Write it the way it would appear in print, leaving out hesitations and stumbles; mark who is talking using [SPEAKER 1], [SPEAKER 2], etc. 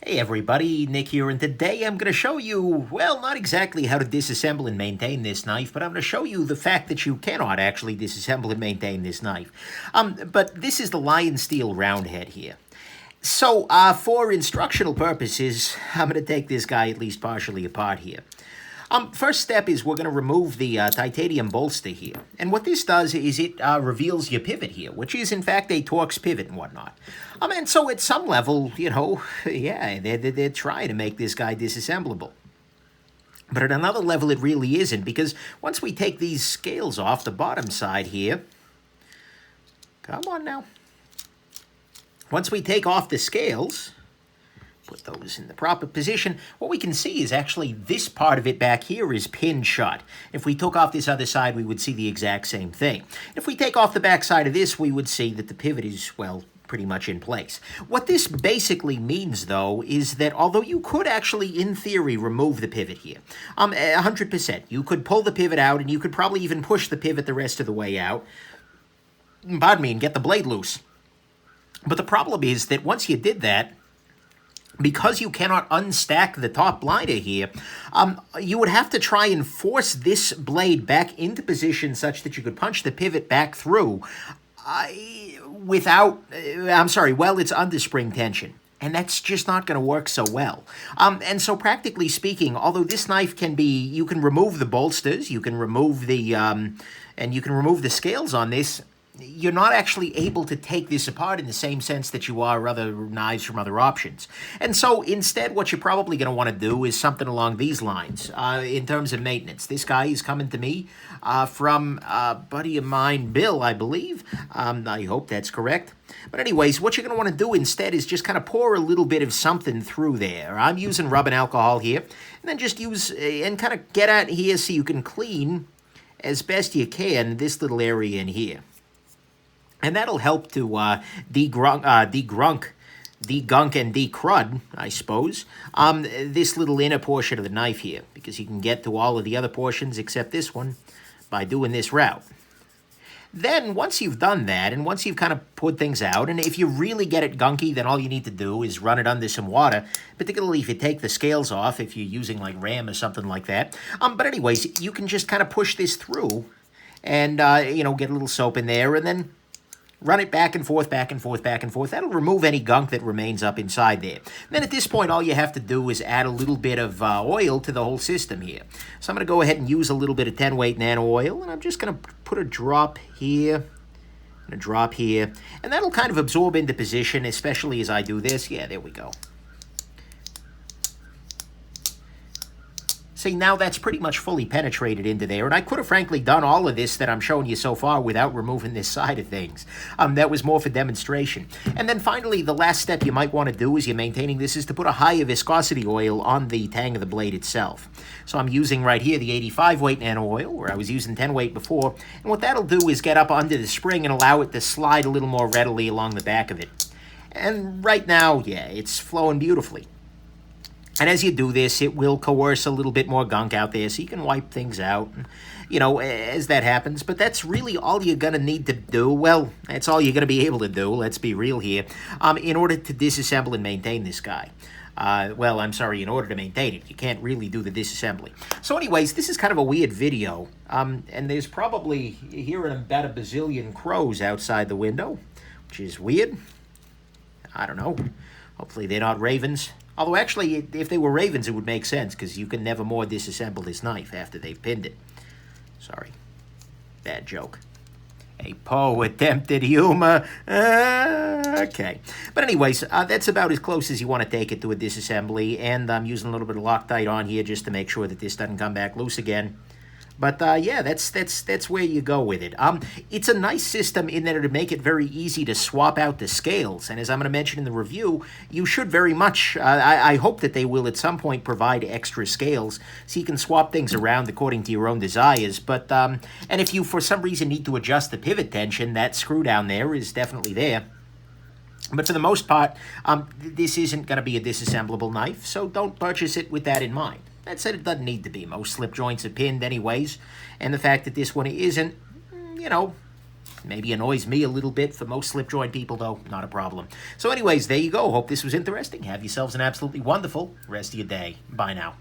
[SPEAKER 1] Hey everybody, Nick here, and today I'm going to show you, well, not exactly how to disassemble and maintain this knife, but I'm going to show you the fact that you cannot actually disassemble and maintain this knife. But this is the Lionsteel Roundhead here. So, for instructional purposes, I'm going to take this guy at least partially apart here. First step is we're going to remove the titanium bolster here. And what this does is it reveals your pivot here, which is in fact a Torx pivot and whatnot. And so at some level, you know, yeah, they're trying to make this guy disassemblable. But at another level, it really isn't, because once we take these scales off the bottom side here, come on now. Once we take off the scales, put those in the proper position, what we can see is actually this part of it back here is pinned shut. If we took off this other side, we would see the exact same thing. If we take off the back side of this, we would see that the pivot is, well, pretty much in place. What this basically means, though, is that although you could actually, in theory, remove the pivot here, 100%, you could pull the pivot out, and you could probably even push the pivot the rest of the way out, pardon me, and get the blade loose. But the problem is that once you did that, because you cannot unstack the top liner here, you would have to try and force this blade back into position such that you could punch the pivot back through while it's under spring tension. And that's just not going to work so well. And so practically speaking, although this knife can be, you can remove the bolsters, you can remove the, and you can remove the scales on this, you're not actually able to take this apart in the same sense that you are other knives from other options. And so instead, what you're probably going to want to do is something along these lines in terms of maintenance. This guy is coming to me from a buddy of mine, Bill, I believe. I hope that's correct. But anyways, what you're going to want to do instead is just kind of pour a little bit of something through there. I'm using rubbing alcohol here. And then just use and kind of get at here so you can clean as best you can this little area in here. And that'll help to degunk and decrud, I suppose, this little inner portion of the knife here, because you can get to all of the other portions except this one by doing this route. Then, once you've done that, and once you've kind of put things out, and if you really get it gunky, then all you need to do is run it under some water, particularly if you take the scales off, if you're using like RAM or something like that. But anyways, you can just kind of push this through and, you know, get a little soap in there, and then run it back and forth, back and forth, back and forth. That'll remove any gunk that remains up inside there. And then at this point, all you have to do is add a little bit of oil to the whole system here. So I'm going to go ahead and use a little bit of 10-weight nano oil, and I'm just going to put a drop here and a drop here. And that'll kind of absorb into position, especially as I do this. Yeah, there we go. See, now that's pretty much fully penetrated into there, and I could have frankly done all of this that I'm showing you so far without removing this side of things. That was more for demonstration. And then finally, the last step you might want to do as you're maintaining this is to put a higher viscosity oil on the tang of the blade itself. So I'm using right here the 85-weight nano oil, where I was using 10-weight before, and what that'll do is get up under the spring and allow it to slide a little more readily along the back of it. And right now, yeah, it's flowing beautifully. And as you do this, it will coerce a little bit more gunk out there, so you can wipe things out, you know, as that happens. But that's really all you're going to need to do. Well, that's all you're going to be able to do, let's be real here, in order to disassemble and maintain this guy. Well, I'm sorry, in order to maintain it. You can't really do the disassembly. So anyways, this is kind of a weird video. And there's probably hearing about a bazillion crows outside the window, which is weird. I don't know. Hopefully they're not ravens. Although, actually, if they were ravens, it would make sense, because you can never more disassemble this knife after they've pinned it. Sorry. Bad joke. A Poe attempted humor. Okay. But anyways, that's about as close as you want to take it to a disassembly, and I'm using a little bit of Loctite on here just to make sure that this doesn't come back loose again. But yeah, that's where you go with it. It's a nice system in that it'll make it very easy to swap out the scales. And as I'm going to mention in the review, you should very much, I hope that they will at some point provide extra scales so you can swap things around according to your own desires. But, and if you for some reason need to adjust the pivot tension, that screw down there is definitely there. But for the most part, this isn't going to be a disassemblable knife, so don't purchase it with that in mind. That said, it doesn't need to be. Most slip joints are pinned anyways, and the fact that this one isn't, you know, Maybe annoys me a little bit. For most slip joint people, though, not a problem. So anyways, there you go. Hope this was interesting. Have yourselves an absolutely wonderful rest of your day. Bye now.